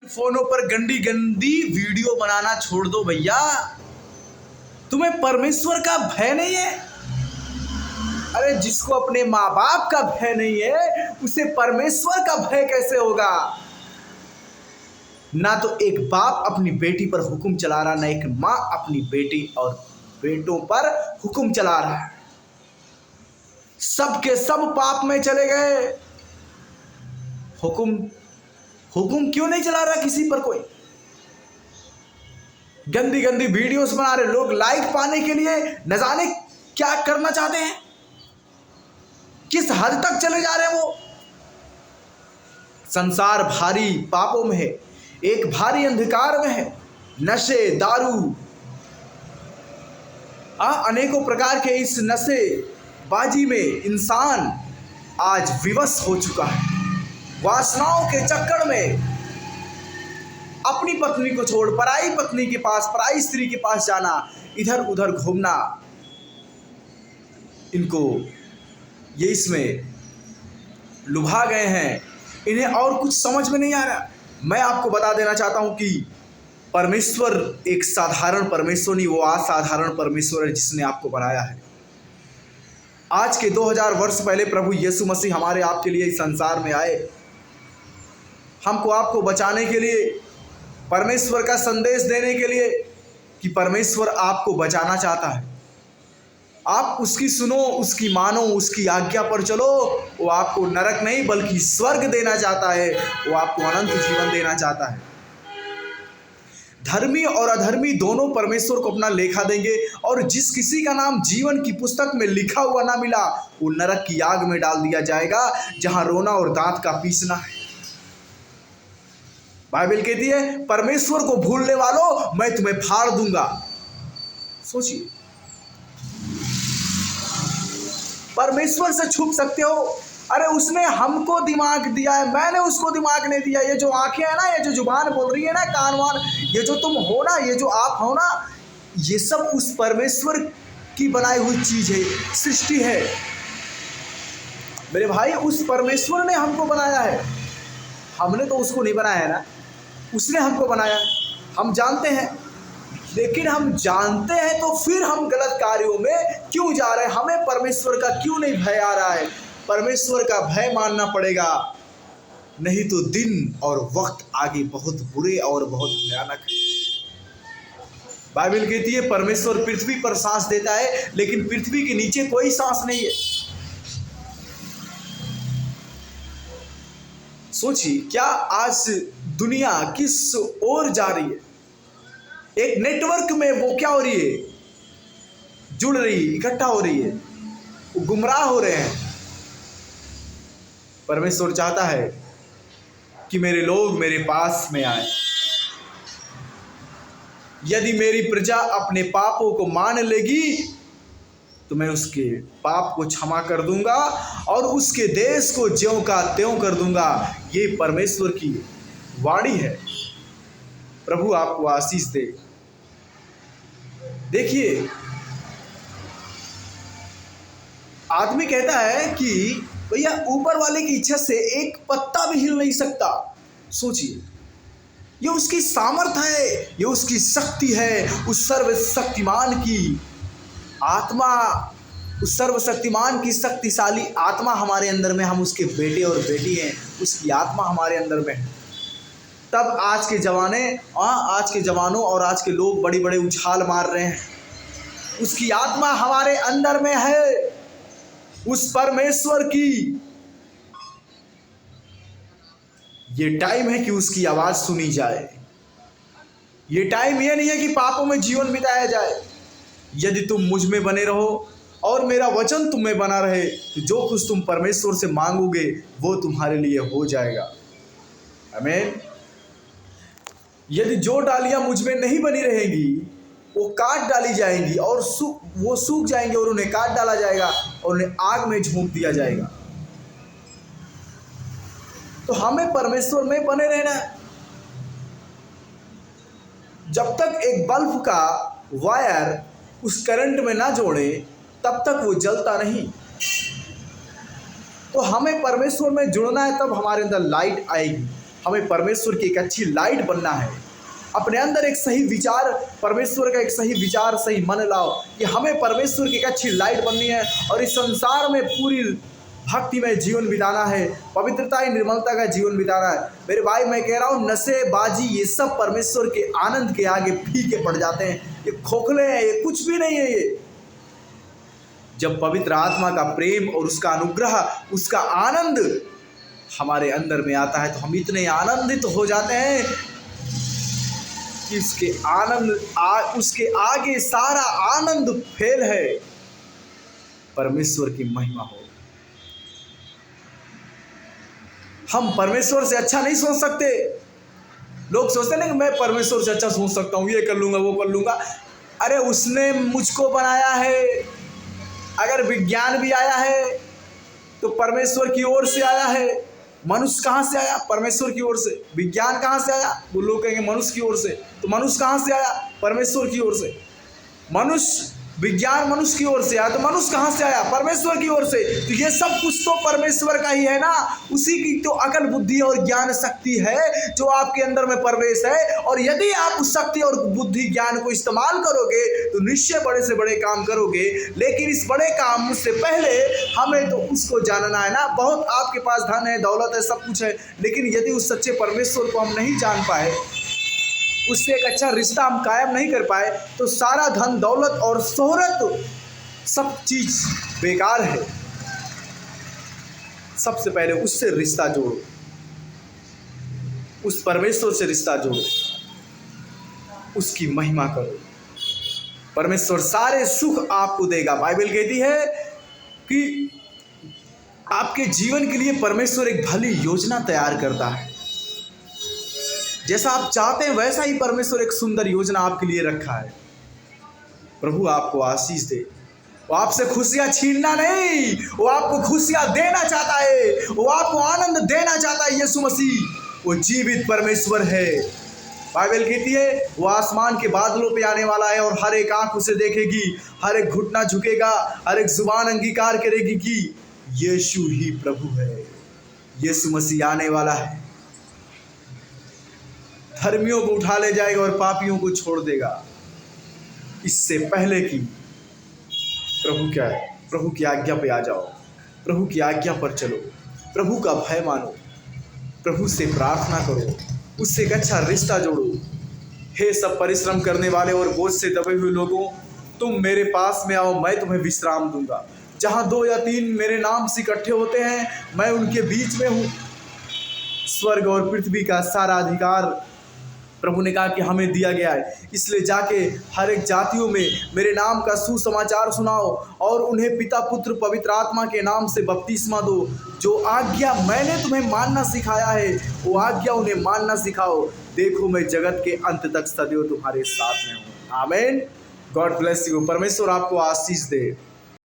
फोनों पर गंदी गंदी वीडियो बनाना छोड़ दो भैया। तुम्हें परमेश्वर का भय नहीं है? अरे जिसको अपने माँ बाप का भय नहीं है उसे परमेश्वर का भय कैसे होगा? ना तो एक बाप अपनी बेटी पर हुक्म चला रहा, ना एक माँ अपनी बेटी और बेटों पर हुक्म चला रहा है। सब के सब पाप में चले गए। हुक्म क्यों नहीं चला रहा किसी पर? कोई गंदी गंदी वीडियोस बना रहे लोग, लाइक पाने के लिए न जाने क्या करना चाहते हैं, किस हद तक चले जा रहे हैं वो। संसार भारी पापों में है, एक भारी अंधकार में है, नशे, दारू, अनेकों प्रकार के इस नशे बाजी में इंसान आज विवश हो चुका है। वासनाओं के चक्कर में अपनी पत्नी को छोड़ पराई पत्नी के पास, पराई स्त्री के पास जाना, इधर उधर घूमना, इनको ये इसमें लुभा गए हैं। इन्हें और कुछ समझ में नहीं आ रहा। मैं आपको बता देना चाहता हूं कि परमेश्वर एक साधारण परमेश्वर नहीं, वो असाधारण परमेश्वर है जिसने आपको बनाया है। आज के 2000 वर्ष पहले प्रभु यीशु मसीह हमारे आपके लिए इस संसार में आए, हमको आपको बचाने के लिए, परमेश्वर का संदेश देने के लिए कि परमेश्वर आपको बचाना चाहता है। आप उसकी सुनो, उसकी मानो, उसकी आज्ञा पर चलो। वो आपको नरक नहीं बल्कि स्वर्ग देना चाहता है, वो आपको अनंत जीवन देना चाहता है। धर्मी और अधर्मी दोनों परमेश्वर को अपना लेखा देंगे, और जिस किसी का नाम जीवन की पुस्तक में लिखा हुआ ना मिला वो नरक की आग में डाल दिया जाएगा, जहां रोना और दांत का पीसना है। बाइबल कहती है परमेश्वर को भूलने वालों मैं तुम्हें फाड़ दूंगा। सोचिए, परमेश्वर से छुप सकते हो? अरे उसने हमको दिमाग दिया है, मैंने उसको दिमाग नहीं दिया। ये जो आंखें हैं ना, ये जो जुबान बोल रही है ना, कान वान, ये जो तुम हो ना, ये जो आप हो ना, ये सब उस परमेश्वर की बनाई हुई चीज है, सृष्टि है। मेरे भाई, उस परमेश्वर ने हमको बनाया है, हमने तो उसको नहीं बनाया है ना, उसने हमको बनाया है। हम जानते हैं, लेकिन हम जानते हैं तो फिर हम गलत कार्यों में क्यों जा रहे हैं? हमें परमेश्वर का क्यों नहीं भय आ रहा है? परमेश्वर का भय मानना पड़ेगा, नहीं तो दिन और वक्त आगे बहुत बुरे और बहुत भयानक है। बाइबल कहती है परमेश्वर पृथ्वी पर सांस देता है, लेकिन पृथ्वी के नीचे कोई सांस नहीं है। सोचिए, क्या आज दुनिया किस ओर जा रही है? एक नेटवर्क में वो क्या हो रही है? जुड़ रही, इकट्ठा हो रही है, वो गुमराह हो रहे हैं। परमेश्वर चाहता है कि मेरे लोग मेरे पास में आए। यदि मेरी प्रजा अपने पापों को मान लेगी तो मैं उसके पाप को क्षमा कर दूंगा और उसके देश को ज्यों का त्यों कर दूंगा। ये परमेश्वर की वाणी है। प्रभु आपको आशीष दे। देखिए, आदमी कहता है कि भैया ऊपर वाले की इच्छा से एक पत्ता भी हिल नहीं सकता। सोचिए, ये उसकी सामर्थ्य है, ये उसकी शक्ति है, उस सर्वशक्तिमान की आत्मा, उस सर्वशक्तिमान की शक्तिशाली आत्मा हमारे अंदर में। हम उसके बेटे और बेटी हैं, उसकी आत्मा हमारे अंदर में है। तब आज के जवानों और आज के लोग बड़ी बड़े उछाल मार रहे हैं। उसकी आत्मा हमारे अंदर में है, उस परमेश्वर की। ये टाइम है कि उसकी आवाज सुनी जाए। ये टाइम ये नहीं है कि पापों में जीवन बिताया जाए। यदि तुम मुझ में बने रहो और मेरा वचन तुम में बना रहे तो जो कुछ तुम परमेश्वर से मांगोगे वो तुम्हारे लिए हो जाएगा। आमीन। यदि जो डालियां मुझ में नहीं बनी रहेंगी वो काट डाली जाएंगी और वो सूख जाएंगे और उन्हें काट डाला जाएगा और उन्हें आग में झोंक दिया जाएगा। तो हमें परमेश्वर में बने रहना है। जब तक एक बल्ब का वायर उस करंट में ना जोड़े तब तक वो जलता नहीं। तो हमें परमेश्वर में जुड़ना है, तब हमारे अंदर लाइट आएगी। हमें परमेश्वर की एक अच्छी लाइट बनना है। अपने अंदर एक सही विचार, परमेश्वर का एक सही विचार, सही मन लाओ कि हमें परमेश्वर की एक अच्छी लाइट बननी है और इस संसार में पूरी भक्ति में जीवन बिताना है, पवित्रता ही निर्मलता का जीवन बिताना है। मेरे भाई, मैं कह रहा हूँ नशेबाजी ये सब परमेश्वर के आनंद के आगे फीके पड़ जाते हैं। ये खोखले हैं, ये कुछ भी नहीं है। ये जब पवित्र आत्मा का प्रेम और उसका अनुग्रह, उसका आनंद हमारे अंदर में आता है तो हम इतने आनंदित हो जाते हैं कि उसके आगे सारा आनंद फेल है। परमेश्वर की महिमा हो। हम परमेश्वर से अच्छा नहीं सोच सकते। लोग सोचते हैं ना कि मैं परमेश्वर से अच्छा सोच सकता हूँ, ये कर लूँगा, वो कर लूँगा। अरे उसने मुझको बनाया है। अगर विज्ञान भी आया है तो परमेश्वर की ओर से आया है। मनुष्य कहाँ से आया? परमेश्वर की ओर से। विज्ञान कहाँ से आया? वो लोग कहेंगे मनुष्य की ओर से। तो मनुष्य कहाँ से आया? परमेश्वर की ओर से। विज्ञान मनुष्य की ओर से आया तो मनुष्य कहाँ से आया? परमेश्वर की ओर से। तो ये सब कुछ तो परमेश्वर का ही है ना। उसी की तो अकल, बुद्धि और ज्ञान शक्ति है जो आपके अंदर में प्रवेश है। और यदि आप उस शक्ति और बुद्धि ज्ञान को इस्तेमाल करोगे तो निश्चय बड़े से बड़े काम करोगे। लेकिन इस बड़े काम से पहले हमें तो उसको जानना है ना। बहुत आपके पास धन है, दौलत है, सब कुछ है, लेकिन यदि उस सच्चे परमेश्वर को हम नहीं जान पाए, उससे एक अच्छा रिश्ता हम कायम नहीं कर पाए, तो सारा धन, दौलत और शोहरत सब चीज बेकार है। सबसे पहले उससे रिश्ता जोड़ो, उस परमेश्वर से रिश्ता जोड़ो, उसकी महिमा करो। परमेश्वर सारे सुख आपको देगा। बाइबल कहती है कि आपके जीवन के लिए परमेश्वर एक भली योजना तैयार करता है। जैसा आप चाहते हैं वैसा ही परमेश्वर एक सुंदर योजना आपके लिए रखा है। प्रभु आपको आशीष दे। वो आपसे खुशियां छीनना नहीं, वो आपको खुशियां देना चाहता है। वो आपको आनंद देना चाहता है। यीशु मसीह वो जीवित परमेश्वर है। बाइबल कहती है वो आसमान के बादलों पे आने वाला है और हर एक आंख उसे देखेगी, हर एक घुटना झुकेगा, हर एक जुबान अंगीकार करेगी कि यीशु ही प्रभु है। यीशु मसीह आने वाला है। धर्मियों को उठा ले जाएगा और पापियों को छोड़ देगा। इससे पहले कि प्रभु की आज्ञा पे आ जाओ, प्रभु की आज्ञा पर चलो, प्रभु का भय मानो, प्रभु से प्रार्थना करो, उससे एक अच्छा रिश्ता जोड़ो। हे सब परिश्रम करने वाले और बोझ से दबे हुए लोगों, तुम मेरे पास में आओ, मैं तुम्हें विश्राम दूंगा। जहाँ 2 या 3 मेरे नाम से इकट्ठे होते हैं, मैं उनके बीच में हूँ। स्वर्ग और पृथ्वी का सारा अधिकार प्रभु ने कहा कि हमें दिया गया है। इसलिए जाके हर एक जातियों में मेरे नाम का सुसमाचार सुनाओ और उन्हें पिता, पुत्र, पवित्र आत्मा के नाम से बपतिस्मा दो। जो आज्ञा मैंने तुम्हें मानना सिखाया है वो आज्ञा उन्हें मानना सिखाओ। देखो मैं जगत के अंत तक सदैव तुम्हारे साथ में हूँ। आमीन। God bless you. परमेश्वर आपको आशीष दे।